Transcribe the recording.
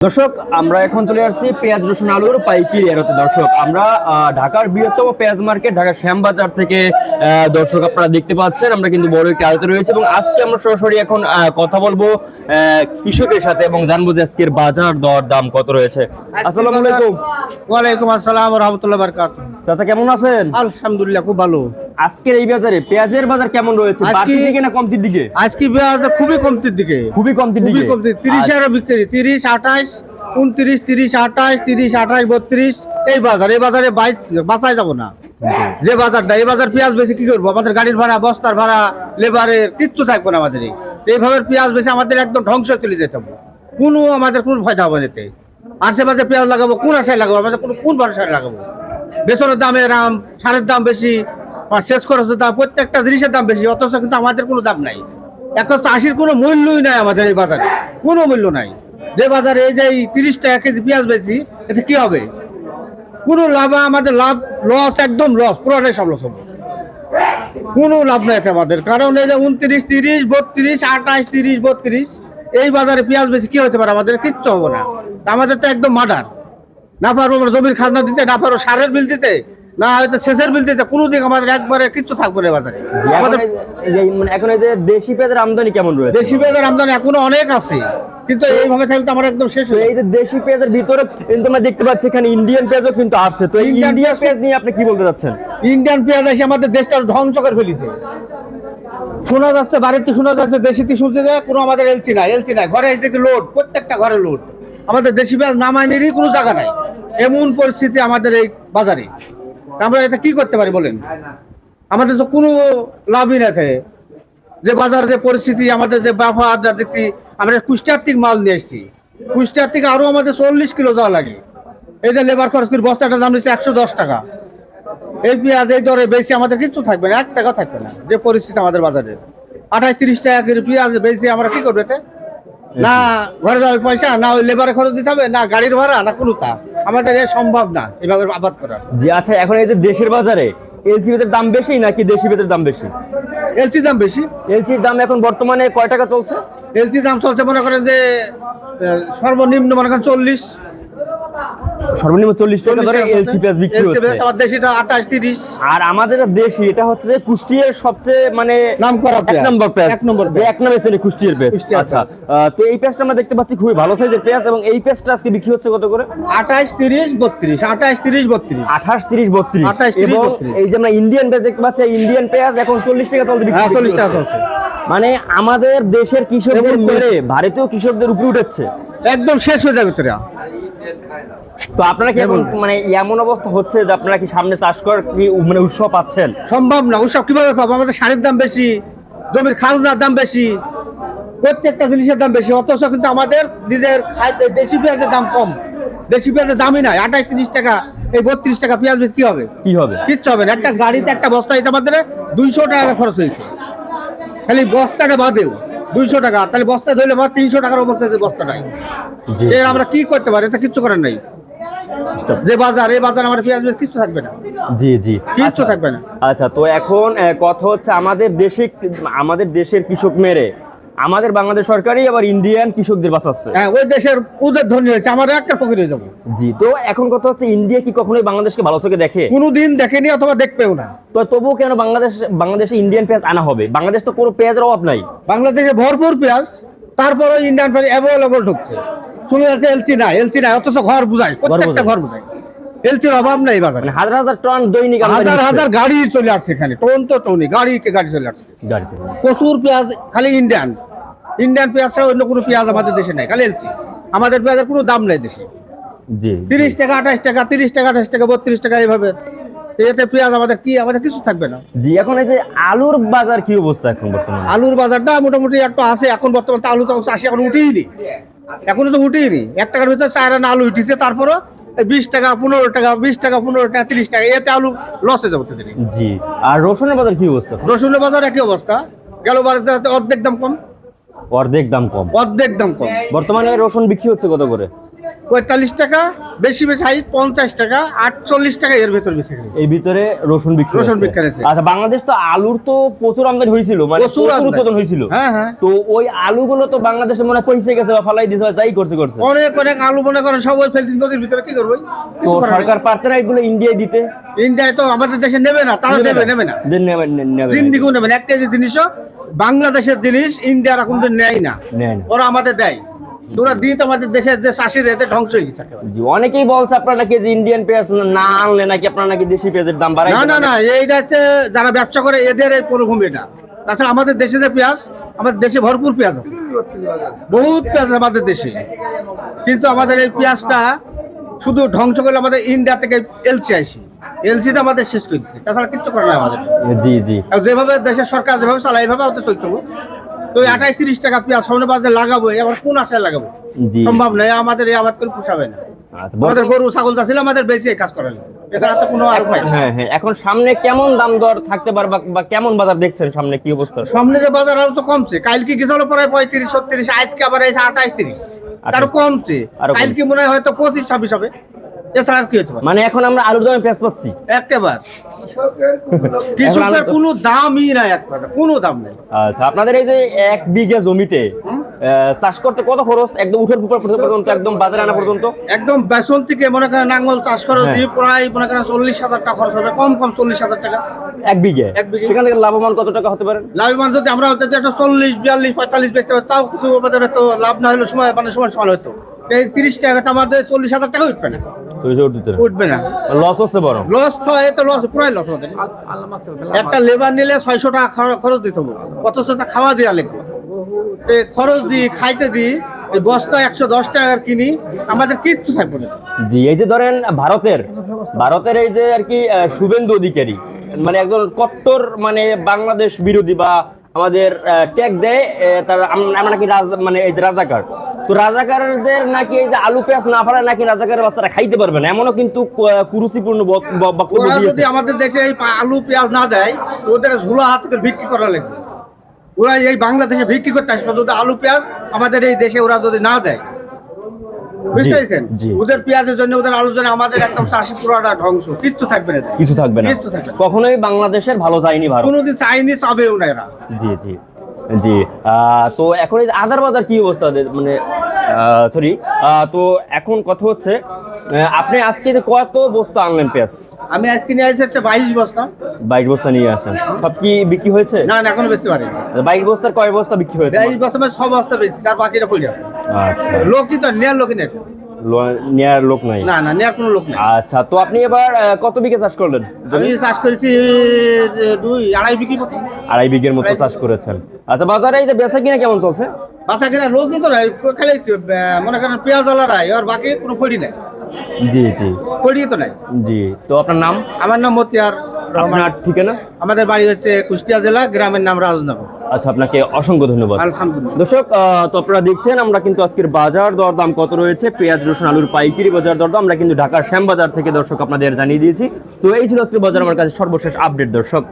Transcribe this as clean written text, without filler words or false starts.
দর্শক আমরা এখন চলে আসছি পেঁয়াজ রসুন আলুর পাইকারি আড়তে। দর্শক আমরা ঢাকার বৃহত্তম পেঁয়াজ মার্কেট ঢাকা শ্যামবাজার থেকে দর্শক আপনারা দেখতে পাচ্ছেন আমরা কিন্তু বড় একটি আড়তে রয়েছে এবং আজকে আমরা সরাসরি এখন কথা বলবো কৃষকের সাথে এবং জানবো যে আজকের বাজার দর দাম কত রয়েছে। আসসালামু আলাইকুম। ওয়ালাইকুম আসসালাম ওয়া রাহমাতুল্লাহি ওয়া বারাকাতুহু। চাচা কেমন আছেন? আলহামদুলিল্লাহ খুব ভালো। আজকের এই বাজারে পেঁয়াজের বাজার কেমন রয়েছে? বাড়তির দিকে না কমতির দিকে? আজকে পেঁয়াজ খুবই কমতির দিকে। খুবই কমতির দিকে। 30 এর বিক্রি 30 28 29 30 28 30 28 32 এই বাজারে 22 বাঁচাই যাব না। যে বাজারটা এই বাজার পেঁয়াজ বেশি কি করবো? আমাদের গাড়ির ভাড়া বস্তার ভাড়া লেবারের কিচ্ছু থাকবে না আমাদের। এইভাবে পেঁয়াজ বেশি আমাদের একদম ধ্বংস চলে যেতে হবে। আমাদের কোনো ফায়দা হবে না। আশেপাশে পেঁয়াজ লাগাবো কোন আশায় লাগাবো? আমাদের কোন ভরসায় লাগাবো? বেসনের দাম এরাম, সারের দাম বেশি, শেষ খরচের দাম, প্রত্যেকটা জিনিসের দাম বেশি, অথচ কিন্তু আমাদের কোনো দাম নাই। এখন চাষির কোনো মূল্যই নাই আমাদের এই বাজারে, কোনো মূল্য নাই। যে বাজারে এই যে 30 টাকা কেজি পেঁয়াজ বেশি, এতে কি হবে? কোনো লাভ আমাদের লস, একদম লস, পুরোটাই সব লস হবে। কোনো লাভ নাই আমাদের, কারণ এই যে 29 30 32 28 30 32 এই বাজারে পেঁয়াজ বেশি কি হতে পারে? আমাদের কিচ্ছু হবে না। আমাদের তো একদম মার্ডার। না পারবো আমরা জমির খাজনা দিতে, না পারবো সারের বিল দিতে, না হয়তো সেচের বিল দিতে, কোনো দিক আমাদের একবারে কিচ্ছু থাকবে না বাজারে। এখন এই যে দেশি পেঁয়াজের আমদানি কেমন রয়েছে? দেশি পেঁয়াজের আমদানি এখনো অনেক আছে, কিন্তু এইভাবে থাকলে তো আমার একদম শেষ হয়ে। এই যে দেশি পেঁয়াজের ভিতরে কিন্তু আমরা দেখতে পাচ্ছি এখানে ইন্ডিয়ান পেঁয়াজও কিন্তু আসছে। তো ইন্ডিয়ান পেঁয়াজ নিয়ে আপনি কি বলতে চাচ্ছেন? ইন্ডিয়ান পেঁয়াজ এসে আমাদের দেশটা ধ্বংস করে ফেলিতে। শোনা যাচ্ছে বাড়িতে, শোনা যাচ্ছে দেশিতে, শুনতে যায় কোনো আমাদের এলসি নাই, ঘরে এসে দেখি লোড, প্রত্যেকটা ঘরে লোড। আমাদের দেশি পেঁয়াজ নামাইনেরই কোনো জায়গা নাই, এমন পরিস্থিতি আমাদের এই বাজারে। আমরা এটা কি করতে পারি বলেন? আমাদের তো কোনো লাভই না থাকে। যে বাজার যে পরিস্থিতি, আমাদের যে ব্যাপার দেখছি, আমরা কুষ্টিয়ার থেকে মাল নিয়ে এসেছি, কুষ্টিয়ার থেকে আরও আমাদের 40 কিলো যাওয়া লাগে। এই যে লেবার খরচ করে বস্তাটার দাম নিচ্ছে 110 টাকা। এই পেঁয়াজ এই দরে বেশি আমাদের কিচ্ছু থাকবে না, 1 টাকা থাকবে না। যে পরিস্থিতি আমাদের বাজারে 28-30 টাকা করে পেঁয়াজ বেশি, আমরা কি করবো এতে? না ঘরে যাবে পয়সা, না ওই লেবারের খরচ দিতে হবে, না গাড়ির ভাড়া, না কোনো তা। আমাদের এ সম্ভব না এভাবে আবাদ করা। জি আচ্ছা, এখন এই যে দেশের বাজারে এলসি পেঁয়াজের দাম বেশি নাকি দেশি পেঁয়াজের দাম বেশি? এলসির দাম বেশি। এলসির দাম এখন বর্তমানে কয় টাকা চলছে? এলসির দাম চলছে মনে করেন যে সর্বনিম্ন মনে করেন 40, সর্বনিম্ন 40 টাকা ধরে এলসি পেঁয়াজ বিক্রি হচ্ছে। আমার দেশিটা 28-30। আর আমাদের দেশি এটা হচ্ছে যে কুষ্টিয়ার সবচেয়ে মানে নামকরা এক নম্বর পেঁয়াজ, যে এক নম্বরে শ্রেণী কুষ্টিয়ার পেঁয়াজ। আচ্ছা, তো এই পেঁয়াজটা আমরা দেখতে পাচ্ছি খুবই ভালো সাইজের পেঁয়াজ এবং এই পেঁয়াজটা আজকে বিক্রি হচ্ছে কত করে? 28-30 32 28 30 32 28 30 32। 28 30 এবং 32 এই যে আমরা ইন্ডিয়ান পেঁয়াজ দেখতে পাচ্ছি, ইন্ডিয়ান পেঁয়াজ এখন 40 টাকা চলছে বিক্রি। 40 টাকা চলছে। মানে আমাদের দেশের কৃষকদের মেরে ভারতীয় কৃষকদের উপরে উঠেছে, একদম শেষ হয়ে যাবে তোরা। তো আপনারা কি এখন মানে এমন অবস্থা হচ্ছে যে আপনারা কি সামনে চাষ করার কি মানে উৎসাহ পাচ্ছেন? সম্ভব না, ওসব কিভাবে পাবো? আমাদের সারের দাম বেশি, জমির খাজনার দাম বেশি, প্রত্যেকটা জিনিসের দাম বেশি, অথচ কিন্তু আমাদের নিজের দেশি পেঁয়াজের দাম কম। দেশি পেঁয়াজের দামই নাই। 28-30 টাকা, এই 32 টাকা পেঁয়াজ বেশ কি হবে? কিচ্ছু হবে না। একটা গাড়িতে একটা বস্তা দিতে আমাদের 200 টাকা খরচ হয়েছে, খালি বস্তাটা বাদেও 200 টাকা। তাহলে বস্তা ধরলে আমার 300 টাকার ওপর বস্তাটাই। এর আমরা কি করতে পারি? এটা কিচ্ছু করার নাই। যে বাজার, এই বাজার আমার পেঁয়াজ বেশ কিছু থাকবে না। জি জি, কিচ্ছু থাকবে না। আচ্ছা, তো এখন কথা হচ্ছে আমাদের দেশের কৃষক মেরে আমাদের বাংলাদেশ সরকারই আবার ইন্ডিয়ান কৃষকদের বাঁচাচ্ছে। হ্যাঁ, ওই দেশের ওদের ধনী হয়েছে, আমরা একটা ফকির হয়ে যাবো। জি, তো এখন কথা হচ্ছে ইন্ডিয়া কি কখনোই বাংলাদেশকে ভালো চোখে দেখে? কোনোদিন দেখেনি, অথবা দেখবেও না। তো তবুও কেন বাংলাদেশে ইন্ডিয়ান পেঁয়াজ আনা হবে? বাংলাদেশ তো কোনো পেঁয়াজের অভাব নাই। বাংলাদেশে ভরপুর পেঁয়াজ, তারপরে ইন্ডিয়ান পেঁয়াজ অ্যাভেলেবল ঢুকছে। শুনে যাচ্ছে এলসি নাই, অথচ ঘর বুঝায়, প্রত্যেকটা ঘর বুঝায়। এলসির অভাব নাই বাজারে। হাজার হাজার টন দৈনিক, হাজার গাড়ি চলে আসছে এখানে, টন তো টনই গাড়ি চলে আসছে। প্রচুর পেঁয়াজ, খালি ইন্ডিয়ান পেঁয়াজ ছাড়া অন্য কোনো পেঁয়াজ আমাদের দেশে নাই, খালি এলসি। আমাদের পেঁয়াজের কোনো দাম নাই দেশে। 30 টাকা 28 টাকা 30 টাকা 28 টাকা 32 টাকা এইভাবে। এতে পেঁয়াজ আমাদের কিছু থাকবে না। জি, এখন এই যে আলুর বাজার কি অবস্থা এখন বর্তমানে? আলুর বাজারটা মোটামুটি একটু আছে এখন বর্তমানে। আলু তো চাষি এখন উঠেইনি, এখনো তো উঠেইনি। 1 টাকার ভিতরে 4 আনা আলু উঠেছে, তারপরও 20 টাকা 15 টাকা 20 টাকা 15 টাকা 30 টাকা, এতে আলু লসে যাবে। জি, আর রসুনের বাজার কি অবস্থা? রসুনের বাজার একই অবস্থা। গেল বারে অর্ধেক দাম কম। অর্ধেক দাম কম। বর্তমানে রসুন বিক্রি হচ্ছে কত করে? 45 টাকা, বেশি বেশি 50 টাকা, 48 টাকা এর ভেতর বেশি। এই ভিতরে রসুন বিক্রি রসুন হচ্ছে। বিক্রি হচ্ছে। আচ্ছা, বাংলাদেশ তো আলুর তো প্রচুর আমদানি হয়েছিল, মানে প্রচুর প্রচুর আমদানি। উৎপাদন হয়েছিল। হ্যাঁ হ্যাঁ, তো ওই আলুগুলো তো বাংলাদেশে মনে হয় পয়সা গেছে বা ফালাই দিয়েছে বা যাই করছে। অনেক অনেক আলু মনে করেন সব ওই ফেলতি নদীর ভিতরে, কি করবো? তো সরকার পারতে না এগুলো ইন্ডিয়ায় দিতে? ইন্ডিয়ায় তো আমাদের দেশে নেবে না, তারা নেবে না, দিন দ্বিগুণ নেবে না। এক কেজি জিনিসও বাংলাদেশের জিনিস ইন্ডিয়ার এখন নেয় না, ওরা আমাদের দেয়। তোরা দিন আমাদের দেশের যে চাষির এতে ধ্বংস হয়ে গেছে একেবারে। জি, অনেকেই বলছে আপনারা নাকি যে ইন্ডিয়ান পেঁয়াজ না আনলে নাকি আপনারা নাকি দেশি পেঁয়াজের দাম বাড়াই। না না না, এইটা হচ্ছে যারা ব্যবসা করে এদের এই পরভূমি এটা। তাছাড়া আমাদের দেশে যে পেঁয়াজ, আমাদের দেশে ভরপুর পেঁয়াজ আছে, বহুত পেঁয়াজ আছে আমাদের দেশে, কিন্তু আমাদের এই পেঁয়াজটা শুধু ধ্বংস করলে আমাদের ইন্ডিয়া থেকে এলসি আইসি, এলসিতে আমাদের শেষ করে দিচ্ছে, তাছাড়া কিচ্ছু করে না আমাদের। জি জি, আর যেভাবে দেশের সরকার যেভাবে চালায় এইভাবে আমাদের চলতে হবে। তো 28-30 টাকা পেঁয়াজ সামনে বাজারে লাগাবো, আবার কোন আশায় লাগাবো? জি। সম্ভব নয়, আমাদের এই আবাদ করে পোষাবে না। আচ্ছা, আমাদের গরু ছাগল ছিল, আমাদের বেশি কাজ করালে, এছাড়া তো কোনো আর উপায় নেই। হ্যাঁ হ্যাঁ, এখন সামনে কেমন দাম দর থাকতে পারে বা কেমন বাজার দেখছেন সামনে, কি অবস্থা? সামনে যে বাজার আরো তো কমছে, কালকে গেছিল প্রায় 35-36, আজকে আবার এসে 28-30, তারও কমছে। আরো কমছে। কালকে মনে হয় হয়তো 25-26 হবে, এছাড়া আর কি হতে পারে? মানে এখন আমরা আলুর দামে পেঁয়াজ পাচ্ছি একেবারে কৃষকের কোনো দামই নাই, এক কথা কোনো দাম নেই। আচ্ছা, আপনাদের এই যে 1 বিঘা জমিতে চাষ করতে কত খরচ, একদম উঠের উপর পর্যন্ত, একদম বাজারে আনা পর্যন্ত? একদম বেসন থেকে মনে করেন নাঙ্গল চাষ করে হ্যাঁ। দিয়ে প্রায় মনে করেন 40,000 টাকা খরচ হবে, কম 40,000 টাকা 1 বিঘে। এক বিঘে। সেখান থেকে লাভবান কত টাকা হতে পারেন? লাভবান যদি আমরা যদি একটা 40-42-45 বেচতে পারি, তাও কিছু আমাদের তো লাভ না হলে সময় মানে সমান হতো। এই 30 টাকাটা আমাদের 40,000 টাকা উঠবে না, উঠবে না, লস হচ্ছে বড়। লস হয় তো লস, পুরাই লস আমাদের। একটা লেবার নিলে 600 টাকা খরচ দিতে হবে, অথচ তা খাওয়া দেওয়া লাগবে, এই খরচ দিই, খাইতে দিই, এই বস্তা 110 টাকার কিনি, আমাদের কিচ্ছু থাকবে না। জি, এই যে ধরেন ভারতের এই যে আর কি শুভেন্দু অধিকারী, মানে একজন কট্টর মানে বাংলাদেশ বিরোধী বা আমাদের ট্যাগ দেয়, তার আমরা নাকি মানে এই যে রাজাকার। তো রাজাকারদের নাকি এই যে আলু পেঁয়াজ না ফেলে নাকি রাজাকারের বাচ্চারা খাইতে পারবে না, এমনও কিন্তু কুরুচিপূর্ণ বক্তব্য ওরা যদি দিয়েছে। আমাদের দেশে এই আলু পেঁয়াজ না দেয়, তো ওদের ঝুলা হাত থেকে বিক্রি করা লাগবে। ওরা এই বাংলাদেশে বিক্রি করতে আসবে যদি আলু পেঁয়াজ আমাদের এই দেশে ওরা যদি না দেয়, বুঝতে পেরেছেন? জি। ওদের পেঁয়াজের জন্য, ওদের আলুর জন্য আমাদের একদম চাষি পুরোটা ধ্বংস, কিচ্ছু থাকবে না, কিছু থাকবে না, কিচ্ছু থাকবে না। কখনোই বাংলাদেশের ভালো চাইনি ভারত। কোনোদিন চাইনি, চাবেও না এরা। জি জি জি। তো এখন এই যে আদার বাজার কি অবস্থা, মানে সরি, তো এখন কথা হচ্ছে আপনি আজকে যে কত বস্তা আনলেন পেঁয়াজ? আমি আজকে নিয়ে আসছি 22 বস্তা। 22 বস্তা নিয়ে আসেন, সব কি বিক্রি হয়েছে? না না, এখনো বেচতে পারিনি। 22 বস্তার কয় বস্তা বিক্রি হয়েছে? 22 বস্তা মানে 6 বস্তা বেচছি, তার বাকিটা পড়ে আছে। আচ্ছা, লোকই তো নেয়ার লোকই নেই, নেয়ার লোক নাই। না না, নেয়ার কোনো লোক নেই। আচ্ছা, তো আপনি এবার কত বিঘা চাষ করলেন? আমি চাষ করেছি 2-2.5 বিঘি মতো। 2.5 বিঘের মতো চাষ করেছেন। আচ্ছা, বাজারে এই যে বেচা কিনা কেমন চলছে? বাসা কিনা লোক কিন্তু নাই, খালি মনে করেন পেঁয়াজ আলারাই, আর বাকি কোনো পড়ি নাই, জি জি পড়ি তো নাই। জি। তো আপনার নাম? আমার নাম মতিয়ার রহমান। আপনার ঠিকানা? আমাদের বাড়ি হচ্ছে কুষ্টিয়া জেলা, গ্রামের নাম রাজনগর। আচ্ছা, আপনাকে অসংখ্য ধন্যবাদ। আলহামদুলিল্লাহ। দর্শক, তো আপনারা দেখছেন আমরা কিন্তু আজকের বাজার দরদাম কত রয়েছে, পেঁয়াজ রসুন আলুর পাইকারি বাজার দরদাম আমরা কিন্তু ঢাকার শ্যামবাজার থেকে দর্শক আপনাদের জানিয়ে দিয়েছি। তো এই ছিল আজকের বাজার আমার কাছে সর্বশেষ আপডেট দর্শক।